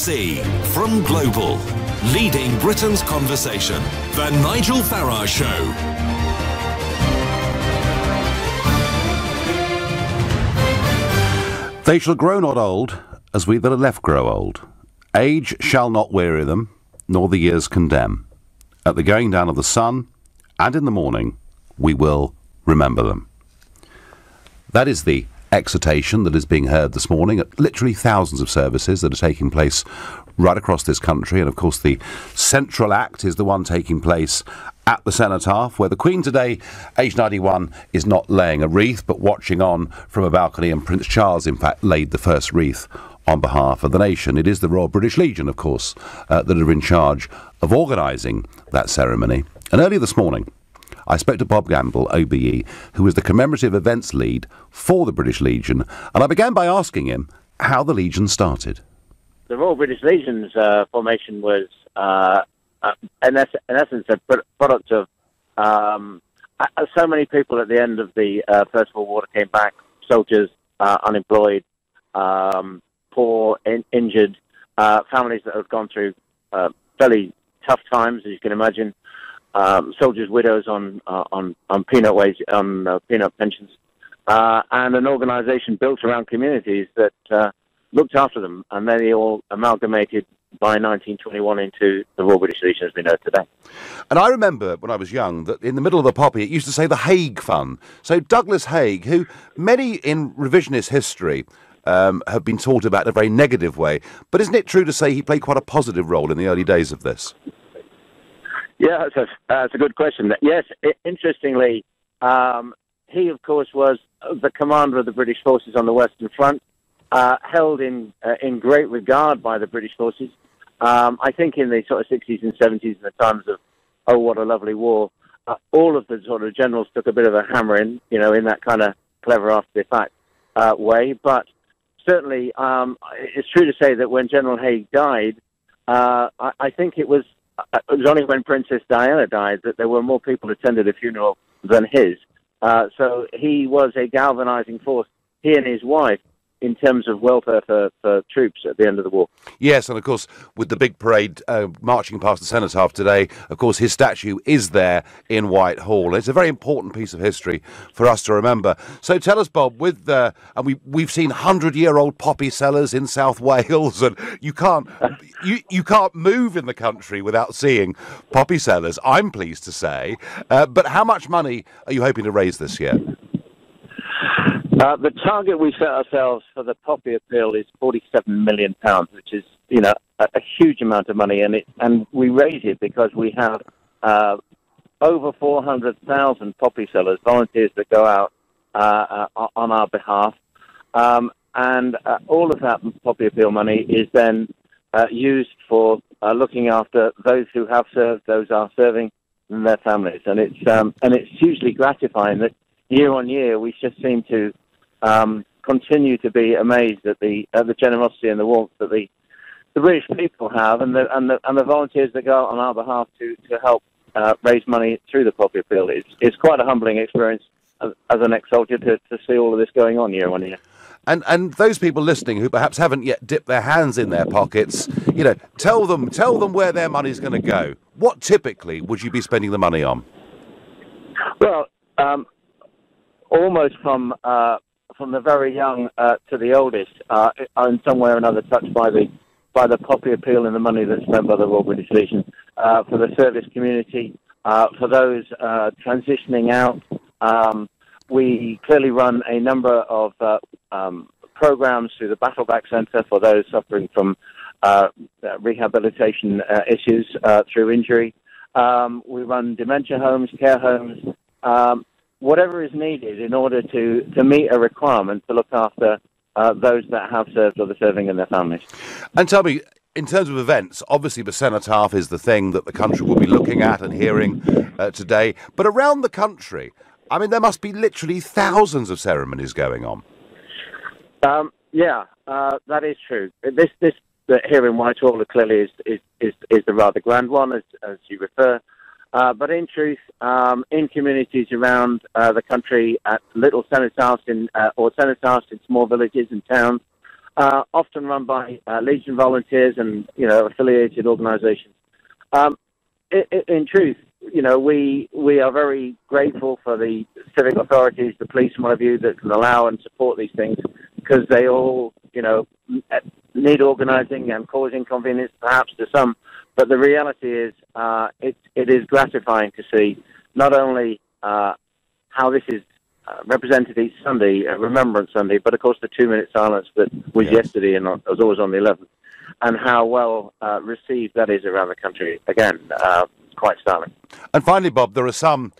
LBC from Global, leading Britain's conversation. The Nigel Farage Show. They shall grow not old, as we that are left grow old. Age shall not weary them, nor the years condemn. At the going down of the sun, and in the morning, we will remember them. That is the exhortation that is being heard this morning at literally thousands of services that are taking place right across this country. And of course the central act is the one taking place at the Cenotaph, where the Queen today, aged 91, is not laying a wreath but watching on from a balcony, and Prince Charles in fact laid the first wreath on behalf of the nation. It is the Royal British Legion, of course, that are in charge of organising that ceremony. And earlier this morning I spoke to Bob Gamble, OBE, who is the commemorative events lead for the British Legion, and I began by asking him how the Legion started. The Royal British Legion's formation was, in essence, a product of so many people at the end of the First World War came back, soldiers, unemployed, poor, injured, families that had gone through fairly tough times, as you can imagine. Soldiers' widows on peanut pensions, and an organisation built around communities that looked after them, and then they all amalgamated by 1921 into the Royal British Legion as we know it today. And I remember when I was young that in the middle of the poppy it used to say the Hague Fund. So Douglas Haig, who many in revisionist history have been taught about in a very negative way, but isn't it true to say he played quite a positive role in the early days of this? Yeah, that's a good question. Yes, interestingly, he, of course, was the commander of the British forces on the Western Front, held in great regard by the British forces. I think in the sort of 60s and 70s, in the times of, oh, what a lovely war, all of the sort of generals took a bit of a hammer in that kind of clever after-the-fact way. But certainly, it's true to say that when General Haig died, I think it was only when Princess Diana died that there were more people attended a funeral than his. So he was a galvanizing force, he and his wife, in terms of welfare for troops at the end of the war. Yes, and of course, with the big parade marching past the Cenotaph today, of course, his statue is there in Whitehall. It's a very important piece of history for us to remember. So tell us, Bob, and we've seen 100-year-old poppy sellers in South Wales, and you can't move in the country without seeing poppy sellers, I'm pleased to say. But how much money are you hoping to raise this year? The target we set ourselves for the poppy appeal is £47 million, which is, a huge amount of money, and we raise it because we have over 400,000 poppy sellers, volunteers that go out on our behalf, and all of that poppy appeal money is then used for looking after those who have served, those are serving, and their families, and it's hugely gratifying that year on year we just seem to continue to be amazed at the generosity and the warmth that the British people have, and the volunteers that go out on our behalf to help raise money through the poppy appeal. It's quite a humbling experience as an ex-soldier to see all of this going on year on year. And those people listening who perhaps haven't yet dipped their hands in their pockets, tell them where their money's going to go. What typically would you be spending the money on? Well, almost from the very young to the oldest, in some way or another touched by the poppy appeal and the money that's spent by the Royal British Legion for the service community, for those transitioning out. We clearly run a number of programs through the Battleback Centre for those suffering from rehabilitation issues through injury. We run dementia homes, care homes, whatever is needed in order to meet a requirement to look after those that have served or the serving and their families. And tell me, in terms of events, obviously the Cenotaph is the thing that the country will be looking at and hearing today. But around the country, I mean, there must be literally thousands of ceremonies going on. That is true. This here in Whitehall clearly is the rather grand one, as you refer. But in truth, in communities around the country, at little cenotaphs or cenotaphs in small villages and towns, often run by Legion volunteers and, affiliated organisations. In truth, we are very grateful for the civic authorities, the police, in my view, that can allow and support these things, because they all, need organising and cause inconvenience perhaps to some. But the reality is, it is gratifying to see not only how this is represented each Sunday, Remembrance Sunday, but of course the 2-minute silence that was yesterday and was always on the 11th, and how well received that is around the country. Again, it's quite startling. And finally, Bob, there are some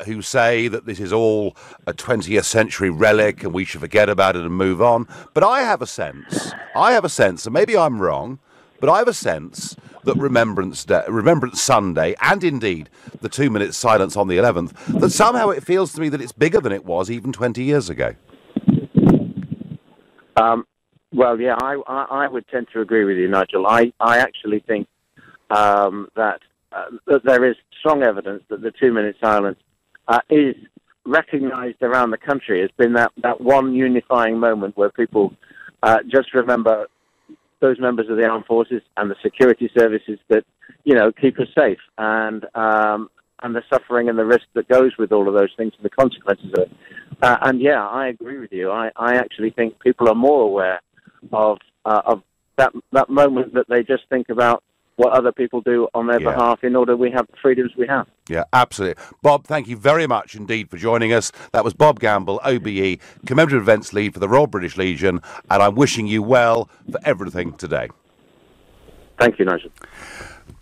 who say that this is all a 20th century relic and we should forget about it and move on. But I have a sense, and maybe I'm wrong, but I have a sense that Remembrance Sunday, and indeed the 2-minute silence on the 11th, that somehow it feels to me that it's bigger than it was even 20 years ago. Well, yeah, I would tend to agree with you, Nigel. I actually think that there is strong evidence that the 2-minute silence is recognised around the country as been that one unifying moment where people just remember those members of the armed forces and the security services that, keep us safe, and the suffering and the risk that goes with all of those things and the consequences of it. And yeah, I agree with you. I actually think people are more aware of that moment, that they just think about what other people do on their behalf in order we have the freedoms we have. Yeah, absolutely. Bob, thank you very much indeed for joining us. That was Bob Gamble, OBE, Commemorative Events Lead for the Royal British Legion, and I'm wishing you well for everything today. Thank you, Nigel.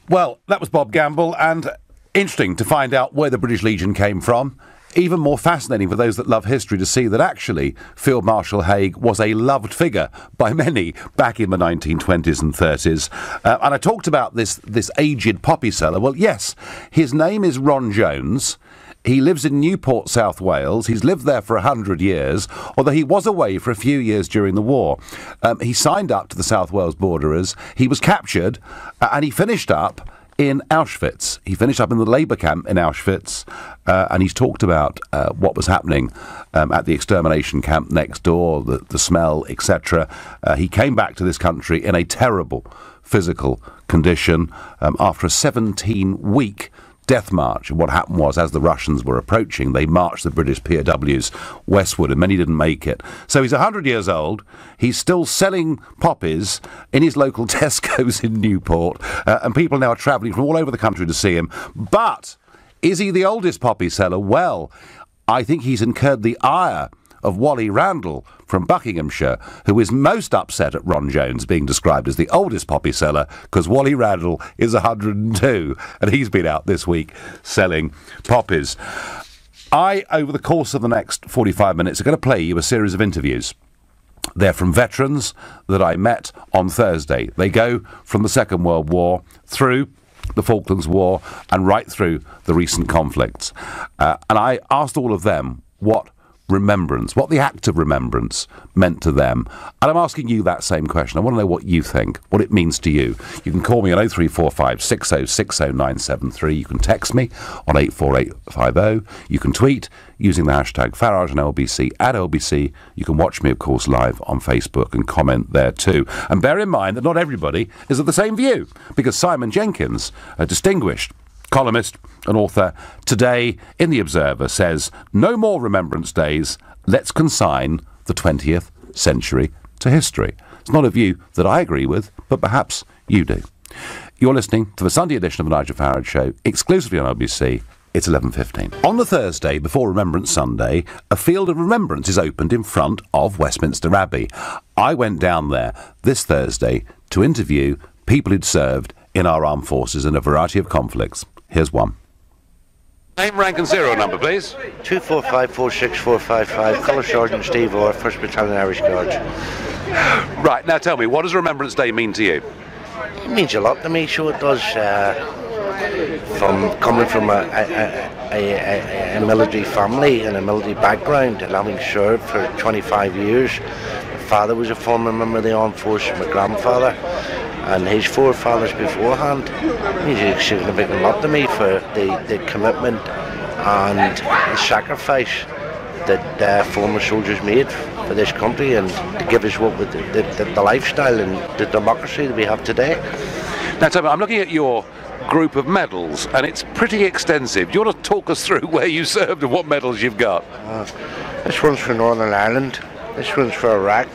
Well, that was Bob Gamble, and interesting to find out where the British Legion came from. Even more fascinating for those that love history to see that actually Field Marshal Haig was a loved figure by many back in the 1920s and 30s. And I talked about this aged poppy seller. Well, yes, his name is Ron Jones. He lives in Newport, South Wales. He's lived there for 100 years, although he was away for a few years during the war. He signed up to the South Wales Borderers. He was captured and he finished up in Auschwitz. He finished up in the labour camp in Auschwitz, and he's talked about what was happening at the extermination camp next door, the smell, etc. He came back to this country in a terrible physical condition after a 17-week death march. And what happened was, as the Russians were approaching, they marched the British POWs westward, and many didn't make it. So he's 100 years old. He's still selling poppies in his local Tesco's in Newport, and people now are travelling from all over the country to see him. But is he the oldest poppy seller? Well, I think he's incurred the ire of Wally Randall from Buckinghamshire, who is most upset at Ron Jones being described as the oldest poppy seller, because Wally Randall is 102 and he's been out this week selling poppies. Over the course of the next 45 minutes, are going to play you a series of interviews. They're from veterans that I met on Thursday. They go from the Second World War through the Falklands War and right through the recent conflicts. And I asked all of them what the act of remembrance meant to them. And I'm asking you that same question. I want to know what you think, what it means to you. You can call me on 0345 6060973. You can text me on 84850. You can tweet using the hashtag Farage and LBC at LBC. You can watch me, of course, live on Facebook and comment there too. And bear in mind that not everybody is of the same view, because Simon Jenkins, a distinguished columnist and author, today in The Observer says, no more Remembrance Days, let's consign the 20th century to history. It's not a view that I agree with, but perhaps you do. You're listening to the Sunday edition of the Nigel Farage Show, exclusively on LBC. It's 11:15. On the Thursday before Remembrance Sunday, a field of remembrance is opened in front of Westminster Abbey. I went down there this Thursday to interview people who'd served in our armed forces in a variety of conflicts. Here's one. Name, rank and serial number, please. 245-46455, Colour Sergeant Steve Orr, 1st Battalion Irish Guards. Right, now tell me, what does Remembrance Day mean to you? It means a lot to me, so it does. Coming from a military family and a military background, and having served for 25 years. My father was a former member of the armed forces, my grandfather, and his forefathers beforehand. He's a significant lot to me for the commitment and the sacrifice that former soldiers made for this country and to give us what the lifestyle and the democracy that we have today. Now, Tom, I'm looking at your group of medals, and it's pretty extensive. Do you want to talk us through where you served and what medals you've got? This one's for Northern Ireland, this one's for Iraq,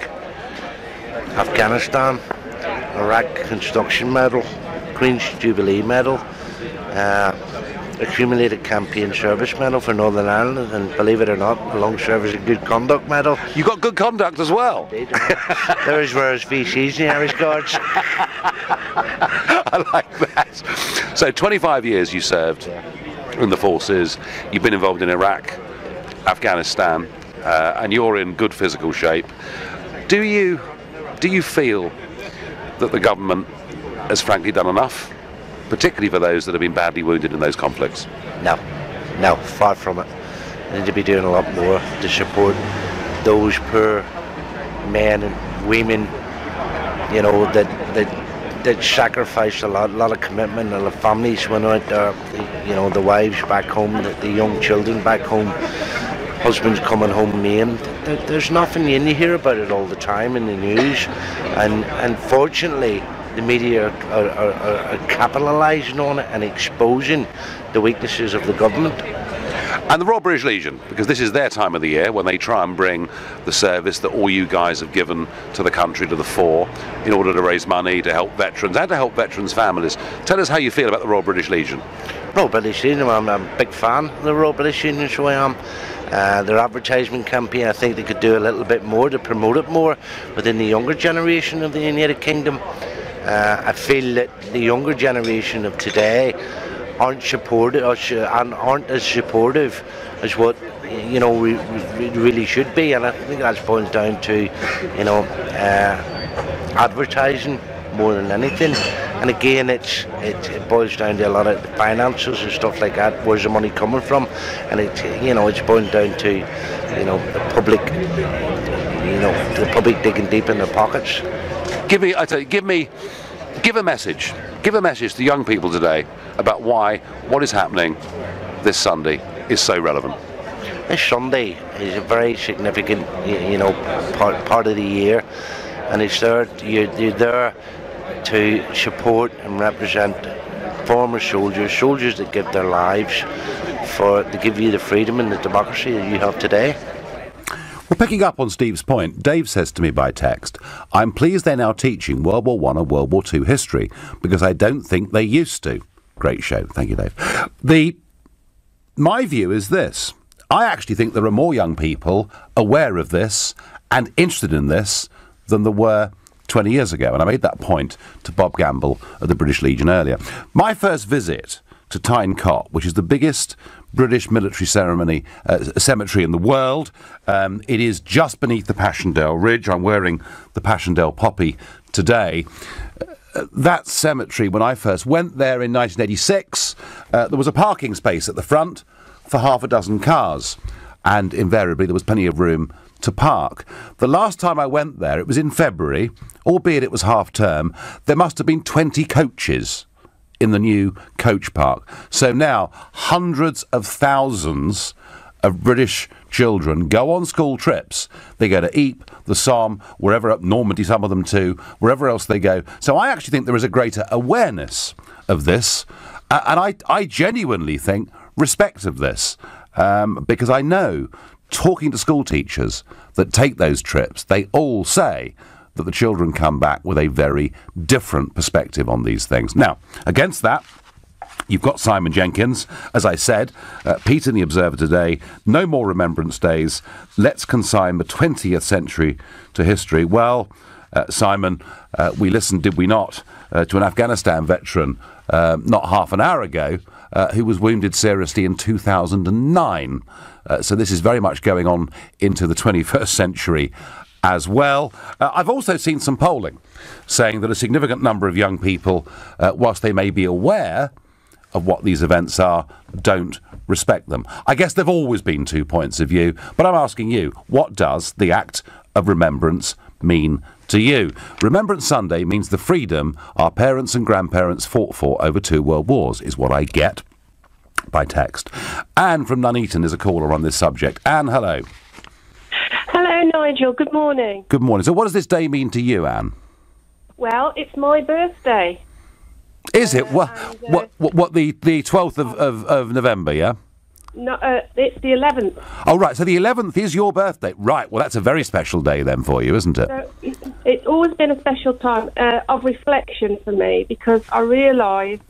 Afghanistan, Iraq Construction Medal, Queen's Jubilee Medal, Accumulated Campaign Service Medal for Northern Ireland, and believe it or not, a Long Service and Good Conduct Medal. You got good conduct as well. They're as rare as VCs in the Irish Guards. I like that. So 25 years you served in the forces. You've been involved in Iraq, Afghanistan, and you're in good physical shape. Do you feel that the government has frankly done enough, particularly for those that have been badly wounded in those conflicts? No, far from it. They need to be doing a lot more to support those poor men and women, you know, that sacrificed a lot of commitment, and the families went out there, you know, the wives back home, the young children back home, husbands coming home maimed. There's nothing, and you hear about it all the time in the news, and unfortunately the media are capitalising on it and exposing the weaknesses of the government. And the Royal British Legion, because this is their time of the year when they try and bring the service that all you guys have given to the country to the fore in order to raise money to help veterans and to help veterans' families. Tell us how you feel about the Royal British Legion. Royal British Legion, I'm a big fan of the Royal British Legion, so I am. Their advertisement campaign, I think they could do a little bit more to promote it more within the younger generation of the United Kingdom. I feel that the younger generation of today aren't supportive and aren't as supportive as what, you know, we really should be, and I think that boils down to, you know, advertising more than anything. And again, it boils down to a lot of finances and stuff like that. Where's the money coming from? And it's boiling down to, you know, the public digging deep in their pockets. Give a message. Give a message to young people today about why what is happening this Sunday is so relevant. This Sunday is a very significant, you know, part of the year, and it's there. You're there to support and represent former soldiers that give their lives to give you the freedom and the democracy that you have today. Well, picking up on Steve's point, Dave says to me by text, I'm pleased they're now teaching World War I and World War II history, because I don't think they used to. Great show. Thank you, Dave. My view is this. I actually think there are more young people aware of this and interested in this than there were 20 years ago. And I made that point to Bob Gamble of the British Legion earlier. My first visit to Tyne Cot, which is the biggest British military cemetery in the world. It is just beneath the Passchendaele Ridge. I'm wearing the Passchendaele poppy today. That cemetery, when I first went there in 1986, there was a parking space at the front for half a dozen cars, and invariably there was plenty of room to park. The last time I went there, it was in February, albeit it was half term. There must have been 20 coaches in the new coach park. So now hundreds of thousands of British children go on school trips. They go to Ypres, the Somme, wherever up Normandy, some of them too, wherever else they go. So I actually think there is a greater awareness of this, and I genuinely think respect of this, because I know, talking to school teachers that take those trips, they all say that the children come back with a very different perspective on these things. Now, against that, you've got Simon Jenkins, as I said, Pete in the Observer today, no more Remembrance Days, let's consign the 20th century to history. Well, Simon, we listened, did we not, to an Afghanistan veteran not half an hour ago who was wounded seriously in 2009. So this is very much going on into the 21st century as well. I've also seen some polling saying that a significant number of young people, whilst they may be aware of what these events are, don't respect them. I guess there have always been two points of view, but I'm asking you, what does the act of remembrance mean to you? Remembrance Sunday means the freedom our parents and grandparents fought for over 2 world wars, is what I get by text. Anne from Nuneaton is a caller on this subject. Anne, hello. Hello. Hello, Nigel. Good morning. Good morning. So what does this day mean to you, Anne? Well, it's my birthday. Is it? What, the 12th of November, yeah? No, it's the 11th. Oh, right, so the 11th is your birthday. Right, well, that's a very special day then for you, isn't it? So it's always been a special time of reflection for me, because I realised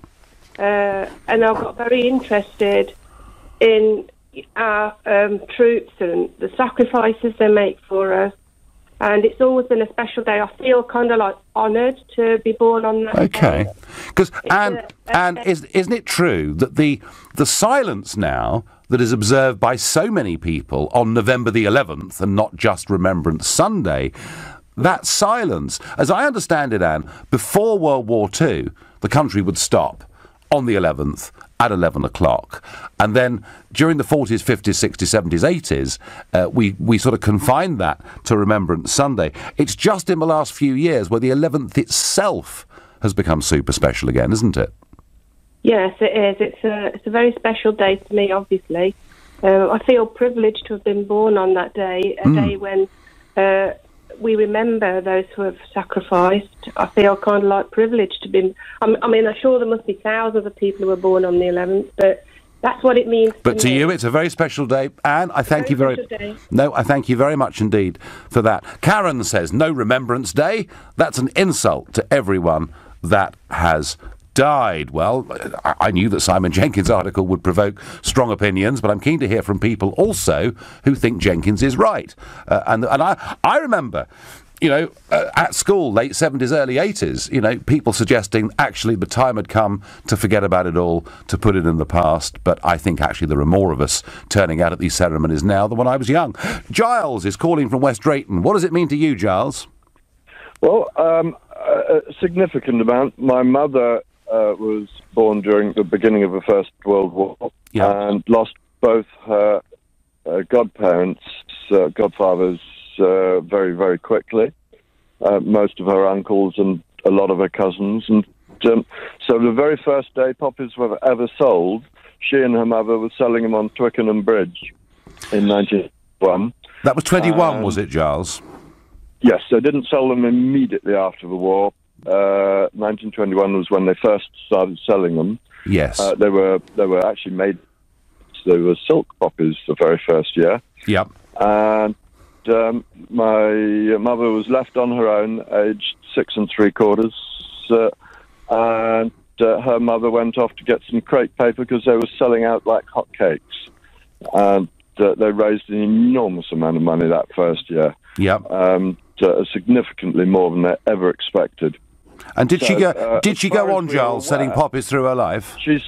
and I got very interested in our troops and the sacrifices they make for us. And it's always been a special day. I feel kind of like honoured to be born on that day. Okay. Because, and isn't it true that the silence now that is observed by so many people on November the 11th and not just Remembrance Sunday, that silence, as I understand it, Anne, before World War II, the country would stop on the 11th at 11 o'clock. And then during the 40s, 50s, 60s, 70s, 80s, we sort of confined that to Remembrance Sunday. It's just in the last few years where the 11th itself has become super special again, isn't it? Yes, it is. It's a very special day to me, obviously. I feel privileged to have been born on that day, a day when we remember those who have sacrificed. I feel kind of like privileged to be... I mean, I'm sure there must be thousands of people who were born on the 11th, but that's what it means But to you, it's a very special day, and I thank you very... No, I thank you very much indeed for that. Karen says, no Remembrance Day. That's an insult to everyone that has died. Well, I knew that Simon Jenkins' article would provoke strong opinions, but I'm keen to hear from people also who think Jenkins is right. And I remember, you know, at school, late 70s, early 80s, you know, people suggesting actually the time had come to forget about it all, to put it in the past. But I think actually there are more of us turning out at these ceremonies now than when I was young. Giles is calling from West Drayton. What does it mean to you, Giles? Well, a significant amount. My mother was born during the beginning of the First World War and lost both her godparents, godfathers, very, very quickly. Most of her uncles and a lot of her cousins. And so the very first day poppies were ever sold, she and her mother were selling them on Twickenham Bridge in 1921. That was 21, was it, Giles? Yes, they didn't sell them immediately after the war. 1921 was when they first started selling them. Yes. They were actually made... They were silk poppies the very first year. Yep. And my mother was left on her own, aged 6 3/4, and her mother went off to get some crepe paper because they were selling out like hotcakes. And they raised an enormous amount of money that first year. Yep. Significantly more than they ever expected. And did she go on, Giles, selling poppies through her life? She's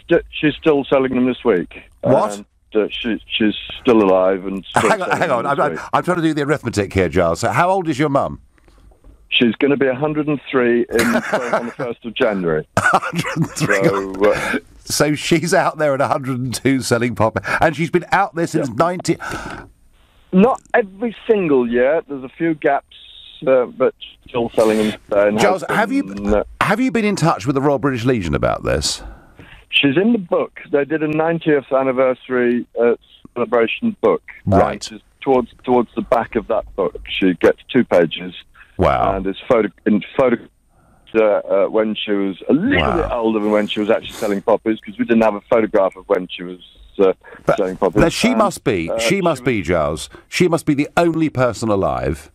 still selling them this week. What? She's still alive and still hang on. I'm trying to do the arithmetic here, Giles. So how old is your mum? She's going to be 103 on the 1st of January. 103. So she's out there at 102 selling poppies, and she's been out there since 90. Not every single year. There's a few gaps. But still selling them today. Giles, have you been in touch with the Royal British Legion about this? She's in the book. They did a 90th anniversary celebration book. Right. Towards the back of that book, she gets 2 pages. Wow. And it's when she was a little bit older than when she was actually selling poppies, because we didn't have a photograph of when she was selling poppies. Now she must be, Giles. She must be the only person alive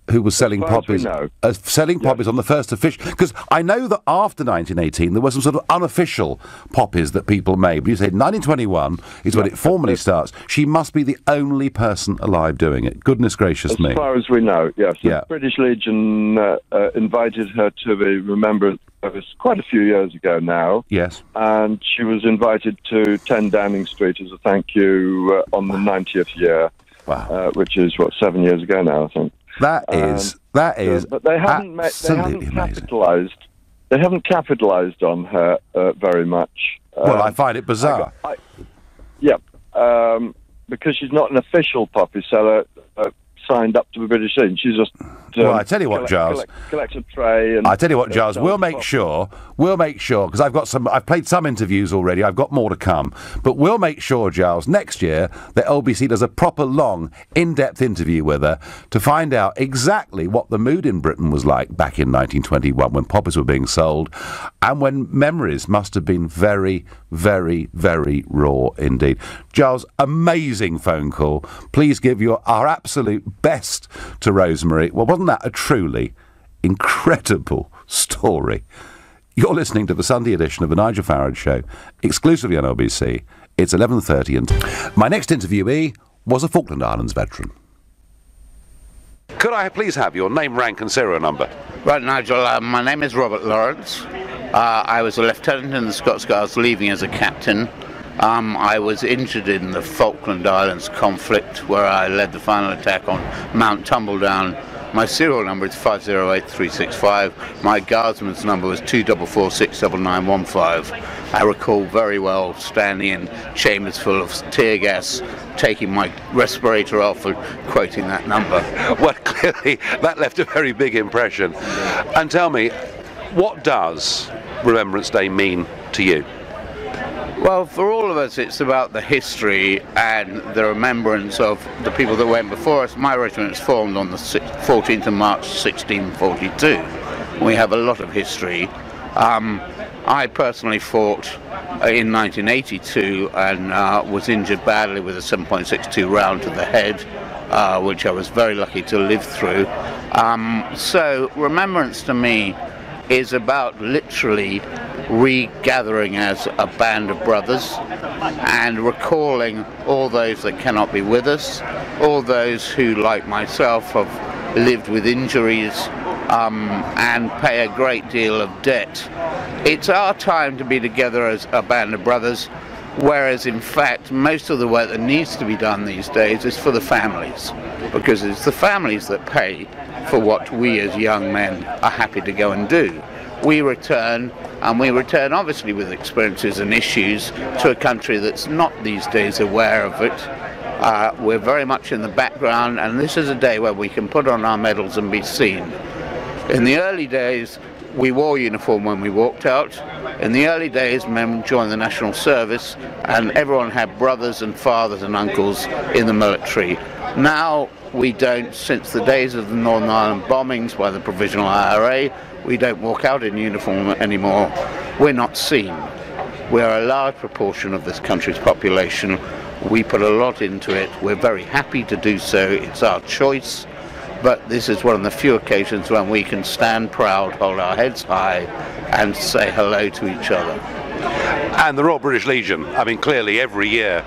who was selling poppies, poppies on the first official... Because I know that after 1918 there were some sort of unofficial poppies that people made. But you said 1921 is when it formally starts. She must be the only person alive doing it. Goodness gracious me. As far as we know, yes. The British Legion invited her to the Remembrance service quite a few years ago now. Yes. And she was invited to 10 Downing Street as a thank you on the 90th year. Wow. Which is, 7 years ago now, I think. That is but they haven't capitalised. They haven't capitalised on her very much. Well, I find it bizarre. Because she's not an official poppy seller. signed up to the British Legion. She's just well, I tell you what, Giles. Collect a tray. And I tell you what, Giles. We'll make sure because I've played some interviews already. I've got more to come, but we'll make sure, Giles, next year that LBC does a proper, long, in-depth interview with her to find out exactly what the mood in Britain was like back in 1921 when poppies were being sold, and when memories must have been very, very, very raw indeed. Giles, amazing phone call. Please give our absolute best to Rosemary. Well, wasn't that a truly incredible story? You're listening to the Sunday edition of the Nigel Farage Show, exclusively on LBC. It's 11:30, and my next interviewee was a Falkland Islands veteran. Could I please have your name, rank and serial number? Right, Nigel, my name is Robert Lawrence. I was a lieutenant in the Scots Guards, leaving as a captain. I was injured in the Falkland Islands conflict, where I led the final attack on Mount Tumbledown. My serial number is 508365. My guardsman's number was 2446915. I recall very well standing in chambers full of tear gas, taking my respirator off and quoting that number. Well, clearly that left a very big impression. And tell me, what does Remembrance Day mean to you? Well, for all of us, it's about the history and the remembrance of the people that went before us. My regiment was formed on the 14th of March 1642. We have a lot of history. I personally fought in 1982 and was injured badly with a 7.62 round to the head, which I was very lucky to live through. So remembrance to me is about literally regathering as a band of brothers and recalling all those that cannot be with us, all those who, like myself, have lived with injuries and pay a great deal of debt. It's our time to be together as a band of brothers, whereas in fact most of the work that needs to be done these days is for the families, because it's the families that pay for what we as young men are happy to go and do. We return, and we return obviously with experiences and issues, to a country that's not these days aware of it. We're very much in the background, and this is a day where we can put on our medals and be seen. In the early days, we wore uniform when we walked out. In the early days, men joined the national service, and everyone had brothers and fathers and uncles in the military. Now we don't. Since the days of the Northern Ireland bombings by the Provisional IRA, we don't walk out in uniform anymore. We're not seen. We're a large proportion of this country's population. We put a lot into it. We're very happy to do so. It's our choice. But this is one of the few occasions when we can stand proud, hold our heads high, and say hello to each other. And the Royal British Legion, I mean, clearly every year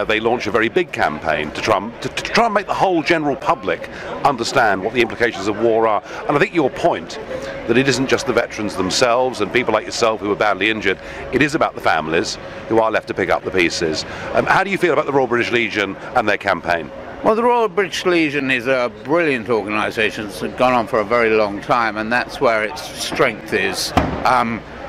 they launch a very big campaign to try and make the whole general public understand what the implications of war are. And I think your point, that it isn't just the veterans themselves and people like yourself who are badly injured, it is about the families who are left to pick up the pieces. How do you feel about the Royal British Legion and their campaign? Well, the Royal British Legion is a brilliant organisation that's gone on for a very long time, and that's where its strength is.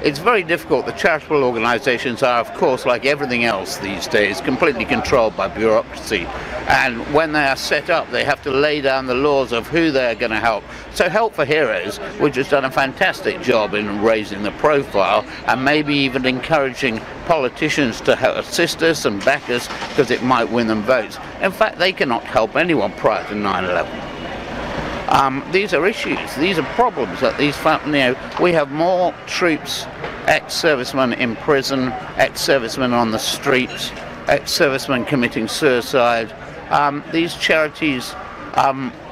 It's very difficult. The charitable organisations are, of course, like everything else these days, completely controlled by bureaucracy. And when they are set up, they have to lay down the laws of who they're going to help. So Help for Heroes, which has done a fantastic job in raising the profile and maybe even encouraging politicians to help assist us and back us because it might win them votes. In fact, they cannot help anyone prior to 9/11. These are issues, these are problems that these families, we have more troops, ex-servicemen in prison, ex-servicemen on the streets, ex-servicemen committing suicide. These charities,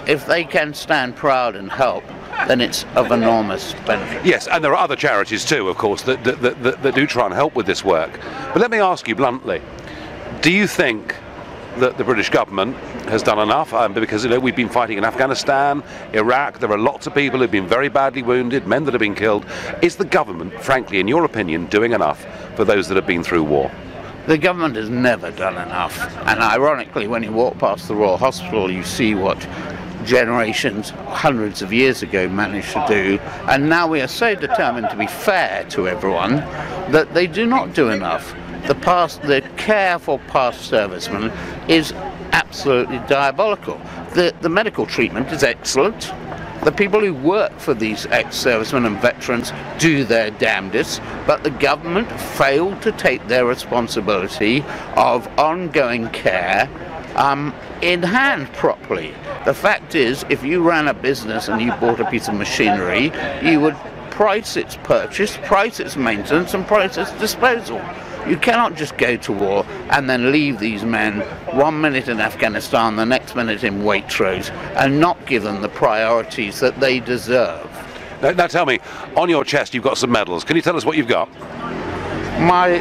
if they can stand proud and help, then it's of enormous benefit. Yes, and there are other charities too, of course, that do try and help with this work. But let me ask you bluntly, do you think that the British government has done enough? Because we've been fighting in Afghanistan, Iraq, there are lots of people who've been very badly wounded, men that have been killed. Is the government, frankly, in your opinion, doing enough for those that have been through war? The government has never done enough, and ironically, when you walk past the Royal Hospital, you see what generations, hundreds of years ago, managed to do, and now we are so determined to be fair to everyone that they do not do enough. The care for past servicemen is absolutely diabolical. The medical treatment is excellent. The people who work for these ex-servicemen and veterans do their damnedest, but the government failed to take their responsibility of ongoing care in hand properly. The fact is, if you ran a business and you bought a piece of machinery, you would price its purchase, price its maintenance, and price its disposal. You cannot just go to war and then leave these men 1 minute in Afghanistan, the next minute in Waitrose, and not give them the priorities that they deserve. Now tell me, on your chest you've got some medals. Can you tell us what you've got? My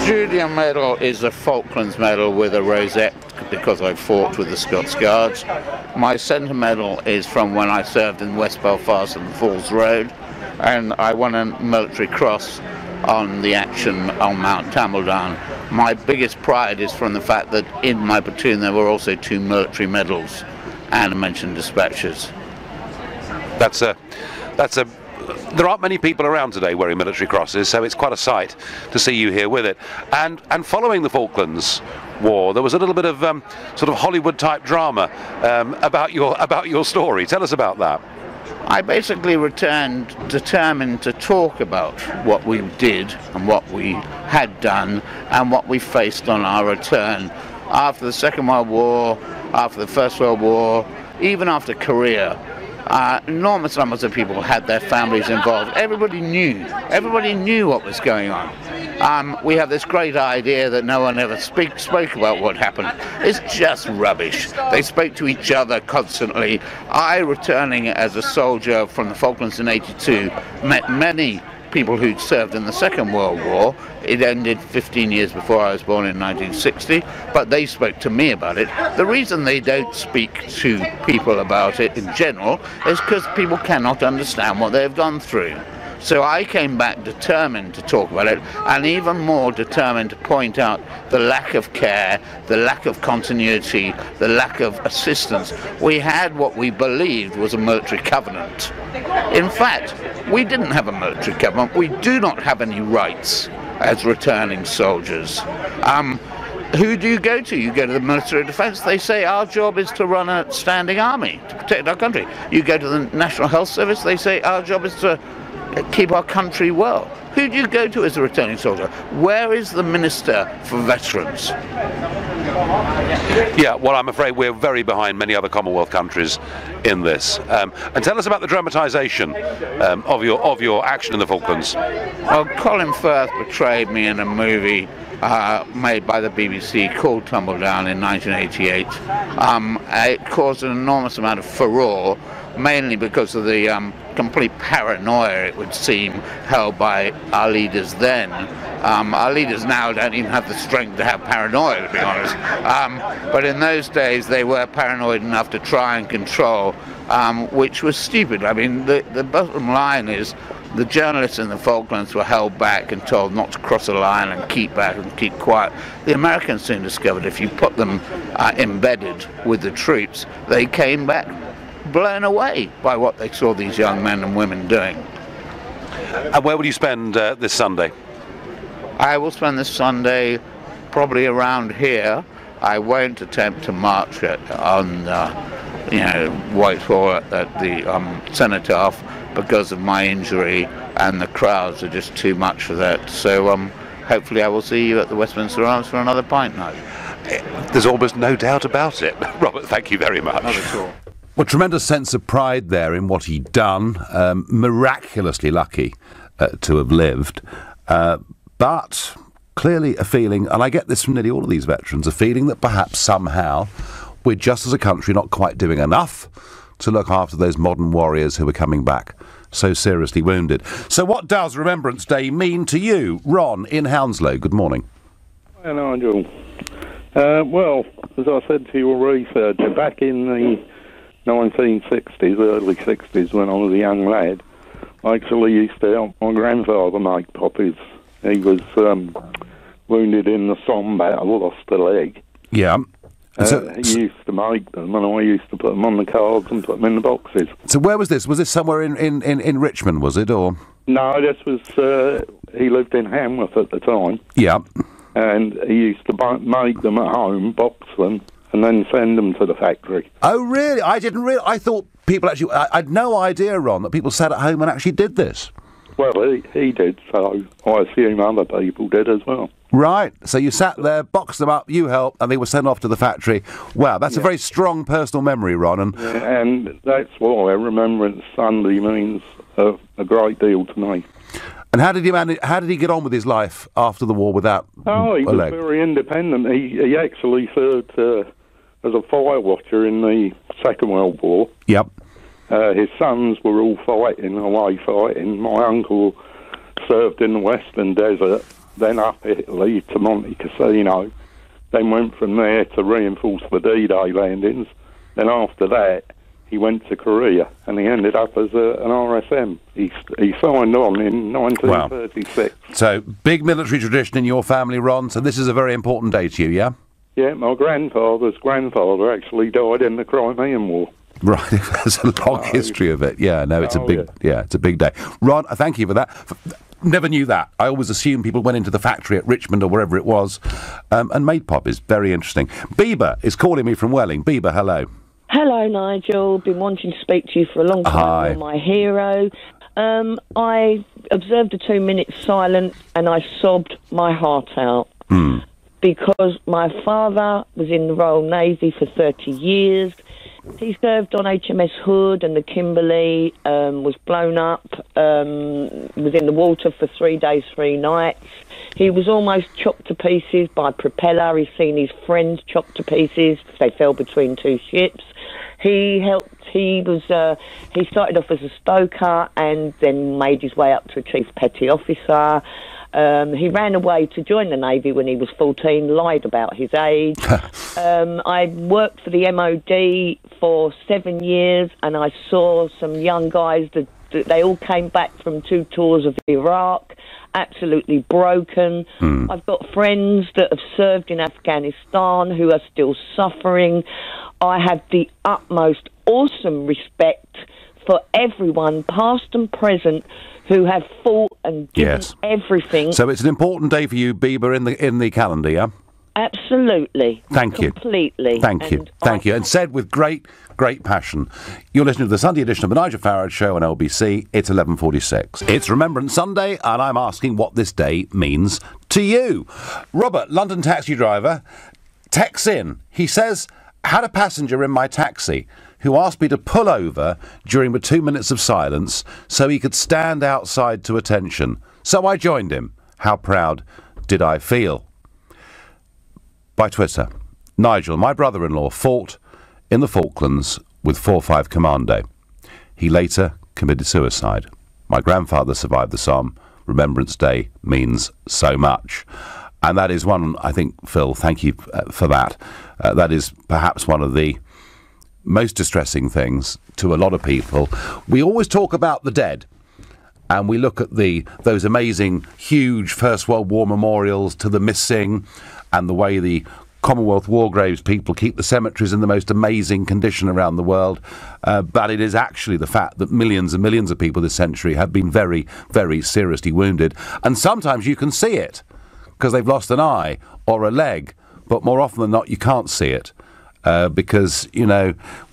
junior medal is a Falklands medal with a rosette because I fought with the Scots Guards. My centre medal is from when I served in West Belfast and Falls Road, and I won a military cross on the action on Mount Tambledown. My biggest pride is from the fact that in my platoon there were also 2 military medals and mentioned dispatches. There aren't many people around today wearing military crosses, so it's quite a sight to see you here with it. And following the Falklands War, there was a little bit of sort of Hollywood-type drama about your story. Tell us about that. I basically returned determined to talk about what we did and what we had done and what we faced on our return. After the Second World War, after the First World War, even after Korea, enormous numbers of people had their families involved. Everybody knew what was going on. We have this great idea that no one ever spoke about what happened. It's just rubbish. They spoke to each other constantly. I, returning as a soldier from the Falklands in '82, met many people who'd served in the Second World War. It ended 15 years before I was born in 1960, but they spoke to me about it. The reason they don't speak to people about it in general is because people cannot understand what they've gone through. So I came back determined to talk about it, and even more determined to point out the lack of care, the lack of continuity, the lack of assistance. We had what we believed was a military covenant. In fact, we didn't have a military covenant. We do not have any rights as returning soldiers. Who do you go to? You go to the Ministry of Defence. They say our job is to run a standing army to protect our country. You go to the National Health Service. They say our job is to keep our country well. Who do you go to as a returning soldier? Where is the Minister for Veterans? Yeah, well, I'm afraid we're very behind many other Commonwealth countries in this. And tell us about the dramatisation of your action in the Falklands. Well, Colin Firth portrayed me in a movie made by the BBC called Tumbledown in 1988. It caused an enormous amount of furore, mainly because of the complete paranoia, it would seem, held by our leaders then. Our leaders now don't even have the strength to have paranoia, to be honest. But in those days they were paranoid enough to try and control, which was stupid. I mean, the bottom line is the journalists in the Falklands were held back and told not to cross a line and keep back and keep quiet. The Americans soon discovered if you put them embedded with the troops, they came back blown away by what they saw these young men and women doing. And where will you spend this Sunday? I will spend this Sunday probably around here. I won't attempt to march on Whitehall at the Cenotaph because of my injury, and the crowds are just too much for that. So hopefully I will see you at the Westminster Arms for another pint night. There's almost no doubt about it. Robert, thank you very much. Not at all. Well, tremendous sense of pride there in what he'd done. Miraculously lucky to have lived. But clearly a feeling, and I get this from nearly all of these veterans, a feeling that perhaps somehow we're just as a country not quite doing enough to look after those modern warriors who are coming back so seriously wounded. So what does Remembrance Day mean to you? Ron in Hounslow, good morning. Hi, Nigel. Well, as I said to your researcher, back in the 1960s, early 60s, when I was a young lad, I actually used to help my grandfather make poppies. He was wounded in the Somme battle, lost a leg. Yeah. He used to make them, and I used to put them on the cards and put them in the boxes. So where was this? Was this somewhere in Richmond, was it, or...? No, this was... he lived in Hamworth at the time. Yeah. And he used to make them at home, box them, and then send them to the factory. Oh, really? I didn't really. I thought people actually. I'd no idea, Ron, that people sat at home and actually did this. Well, he did, so I assume other people did as well. Right. So you sat there, boxed them up, you helped, and they were sent off to the factory. Wow, that's a very strong personal memory, Ron. And that's why Remembrance Sunday means a great deal to me. And how did he manage? How did he get on with his life after the war without he was leg? very independent. He actually served as a fire watcher in the Second World War. Yep. His sons were all away fighting. My uncle served in the Western Desert, then up Italy to Monte Cassino, then went from there to reinforce the D-Day landings. Then after that, he went to Korea, and he ended up as an RSM. He signed on in 1936. Wow. So, big military tradition in your family, Ron, so this is a very important day to you, yeah? Yeah, my grandfather's grandfather actually died in the Crimean War. Right, there's a long history of it. Yeah, no, it's it's a big day. Ron, thank you for that. Never knew that. I always assumed people went into the factory at Richmond or wherever it was and made pop. Is very interesting. Bieber is calling me from Welling. Bieber, hello. Hello, Nigel. Been wanting to speak to you for a long time. Hi. You're my hero. I observed a 2-minute silence and I sobbed my heart out. Because my father was in the Royal Navy for 30 years. He served on HMS Hood, and the Kimberley was blown up, was in the water for 3 days, 3 nights. He was almost chopped to pieces by propeller. He's seen his friends chopped to pieces. They fell between 2 ships. He started off as a stoker and then made his way up to a chief petty officer. He ran away to join the Navy when he was 14, lied about his age. I worked for the MOD for 7 years, and I saw some young guys that they all came back from 2 tours of Iraq, absolutely broken. I've got friends that have served in Afghanistan who are still suffering. I have the utmost awesome respect for everyone, past and present, who have fought and given everything. So it's an important day for you, Bieber, in the calendar, yeah? Absolutely. Thank you. Completely. Thank you. And said with great passion. You're listening to the Sunday edition of the Nigel Farage Show on LBC. It's 11:46. It's Remembrance Sunday, and I'm asking what this day means to you. Robert, London taxi driver, texts in. He says, had a passenger in my taxi who asked me to pull over during the 2 minutes of silence so he could stand outside to attention. So I joined him. How proud did I feel? By Twitter, Nigel, my brother-in-law, fought in the Falklands with 4-5 Commando. He later committed suicide. My grandfather survived the Somme. Remembrance Day means so much. And that is one, I think, Phil, thank you for that. That is perhaps one of the most distressing things to a lot of people. We always talk about the dead, and we look at those amazing, huge First World War memorials to the missing, and the way the Commonwealth War Graves people keep the cemeteries in the most amazing condition around the world. But it is actually the fact that millions and millions of people this century have been very, very seriously wounded. And sometimes you can see it because they've lost an eye or a leg, but more often than not you can't see it. Because,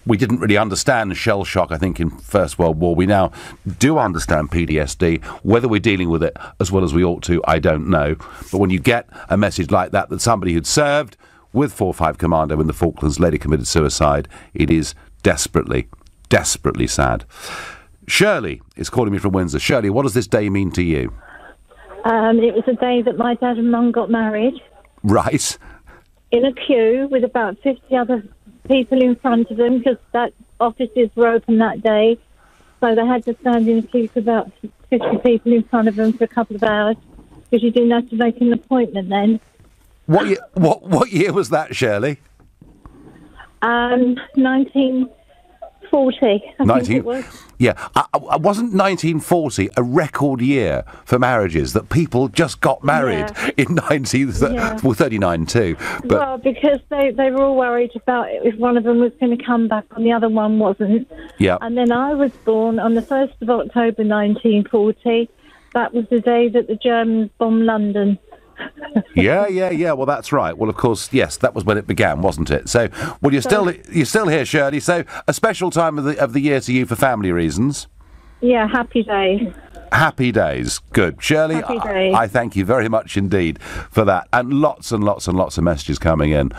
we didn't really understand shell shock, I think, in First World War. We now do understand PTSD. Whether we're dealing with it as well as we ought to, I don't know. But when you get a message like that somebody who'd served with 4-5 Commando in the Falklands later committed suicide, it is desperately, desperately sad. Shirley is calling me from Windsor. Shirley, what does this day mean to you? It was the day that my dad and mum got married. Right. In a queue with about 50 other people in front of them, because that offices were open that day, so they had to stand in a queue with about 50 people in front of them for a couple of hours, because you didn't have to make an appointment then. What year was that, Shirley? 1940. I think it was. Yeah, wasn't 1940 a record year for marriages, that people just got married in 39 too? But well, because they were all worried about if one of them was going to come back and the other one wasn't. Yeah. And then I was born on the 1st of October 1940. That was the day that the Germans bombed London. Yeah. Well, that's right. Well, of course, yes, that was when it began, wasn't it? So, well, you're still here, Shirley. So, a special time of the year to you for family reasons. Yeah, happy day. Happy days. Good. Shirley, Happy days. I thank you very much indeed for that. And lots and lots of messages coming in.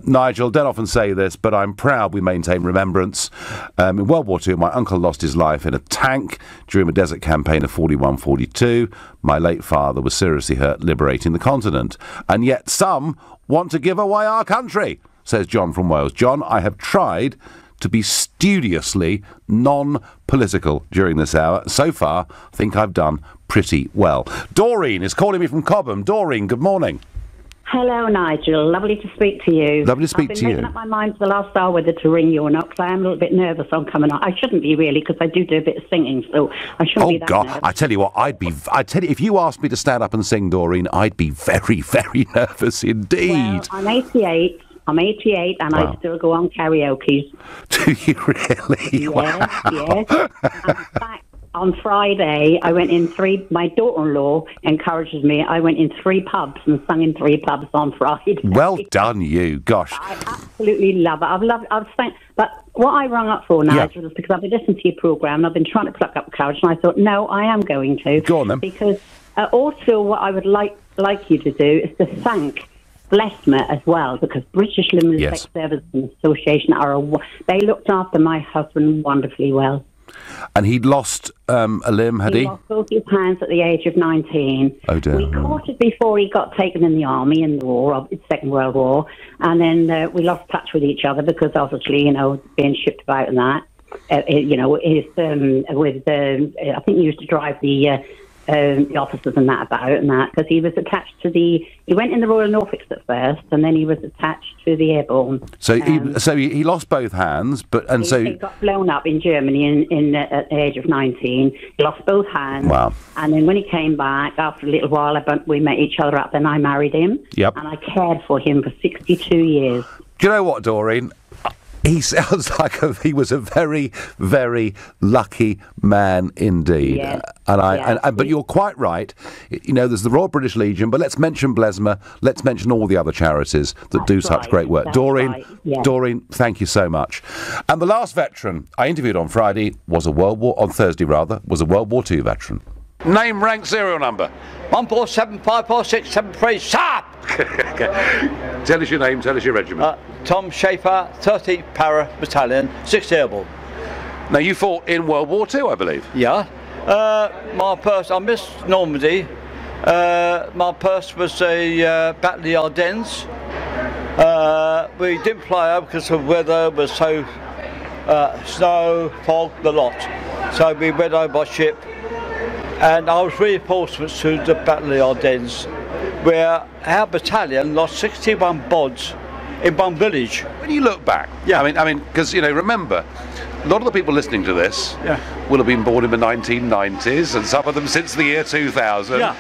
Nigel, don't often say this, but I'm proud we maintain remembrance. In World War II, my uncle lost his life in a tank during a desert campaign of 41-42. My late father was seriously hurt liberating the continent. And yet some want to give away our country, says John from Wales. John, I have tried to be studiously non-political during this hour. So far, I think I've done pretty well. Doreen is calling me from Cobham. Doreen, good morning. Hello, Nigel. Lovely to speak to you. Lovely to speak to you. I've been making up my mind for the last hour whether to ring you or not, because I am a little bit nervous on coming on. I shouldn't be, really, because I do a bit of singing, so I shouldn't be that nervous. I tell you what, I tell you, if you asked me to stand up and sing, Doreen, I'd be very, very nervous indeed. Well, I'm 88. And wow. I still go on karaoke. Do you really? Yes, wow. yes. In fact, on Friday, I went in my daughter-in-law encourages me. I went in 3 pubs and sang in 3 pubs on Friday. Well done, you. Gosh. I absolutely love it. I've sang, but what I rang up for, Nigel, is because I've been listening to your programme and I've been trying to pluck up courage, and I thought, no, I am going to. Go on, then. Because also what I would like you to do is to thank Blessmer as well, because British Luminatic Service Association they looked after my husband wonderfully well. And he'd lost a limb, had he? He lost both his hands at the age of 19. Oh, dear. We caught it before he got taken in the army in the war, the Second World War, and then we lost touch with each other because obviously, being shipped about and that. I think he used to drive the officers and that about and that, because he was attached to he went in the Royal Norfolks at first, and then he was attached to the Airborne. So he lost both hands, he got blown up in Germany at the age of 19. He lost both hands. Wow. And then when he came back, after a little while, we met each other up, then I married him. Yep. And I cared for him for 62 years. Do you know what, Doreen? He sounds like he was a very, very lucky man indeed. Yes. But you're quite right. There's the Royal British Legion, but let's mention Blesma. Let's mention all the other charities that do such great work. Doreen, Doreen, thank you so much. And the last veteran I interviewed on Thursday was a World War II veteran. Name, rank, serial number. 1475467 sharp. Tell us your name, tell us your regiment. Tom Schaefer, 30th Para Battalion, 6th Airborne. Now, you fought in World War II, I believe. Yeah. I missed Normandy. My first was a Battle of the Ardennes. We didn't fly over because the weather was so snow, fog, the lot. So we went over by ship. And I was reinforcements to the Battle of the Ardennes, where our battalion lost 61 bods in one village. When you look back, I mean, because remember, a lot of the people listening to this will have been born in the 1990s, and some of them since the year 2000. Yeah.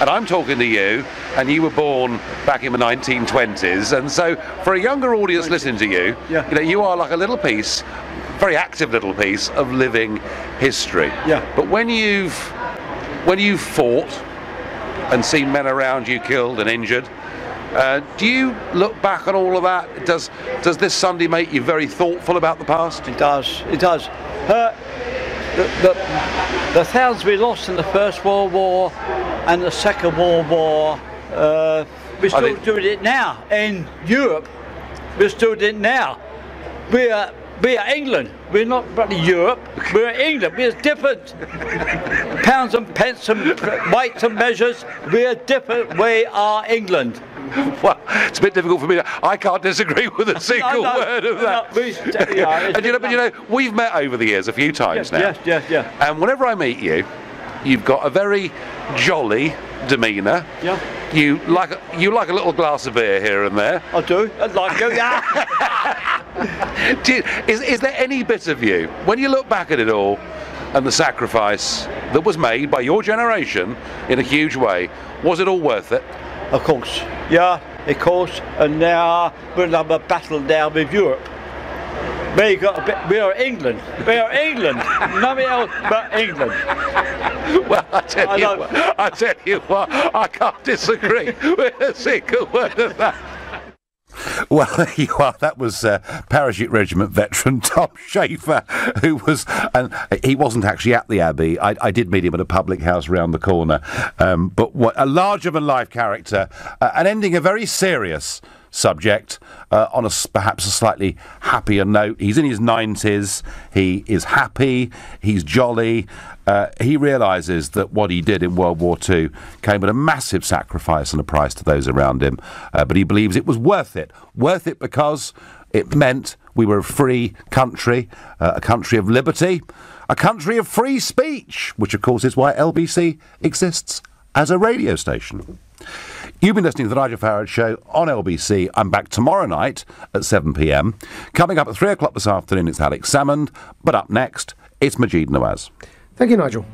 And I'm talking to you, and you were born back in the 1920s, and so for a younger audience listening to you, you are like a little piece, very active little piece of living history. Yeah. But when you've fought and seen men around you killed and injured, do you look back on all of that? Does this Sunday make you very thoughtful about the past? It does. It does. The thousands we lost in the First World War and the Second World War, we're still doing it now. In Europe, we're still doing it now. We are England. We're not bloody Europe. We're England. We're different. Pounds and pence and weights and measures. We're different. We are England. Well, it's a bit difficult for me. I can't disagree with a single word of that. But we've met over the years a few times now. Yes. And whenever I meet you, you've got a very jolly demeanour. Yeah. You like a little glass of beer here and there. I do. I'd like to. Is there any bit of you, when you look back at it all, and the sacrifice that was made by your generation in a huge way, was it all worth it? Of course. Yeah, of course. And now we'll have a battle now with Europe. We got a bit We are England. We are England. Nothing else but England. Well, I tell you what, I can't disagree with a single word of that. Well, there you are. That was Parachute Regiment veteran Tom Schaefer, who was, and he wasn't actually at the Abbey. I did meet him at a public house round the corner. But what a larger-than-life character, and ending a very serious subject on perhaps a slightly happier note. He's in his 90s. He is happy. He's jolly. He realises that what he did in World War II came at a massive sacrifice and a price to those around him. But he believes it was worth it. Worth it because it meant we were a free country, a country of liberty, a country of free speech, which of course is why LBC exists as a radio station. You've been listening to the Nigel Farage Show on LBC. I'm back tomorrow night at 7 p.m. Coming up at 3 o'clock this afternoon, it's Alex Salmond. But up next, it's Majid Nawaz. Thank you, Nigel.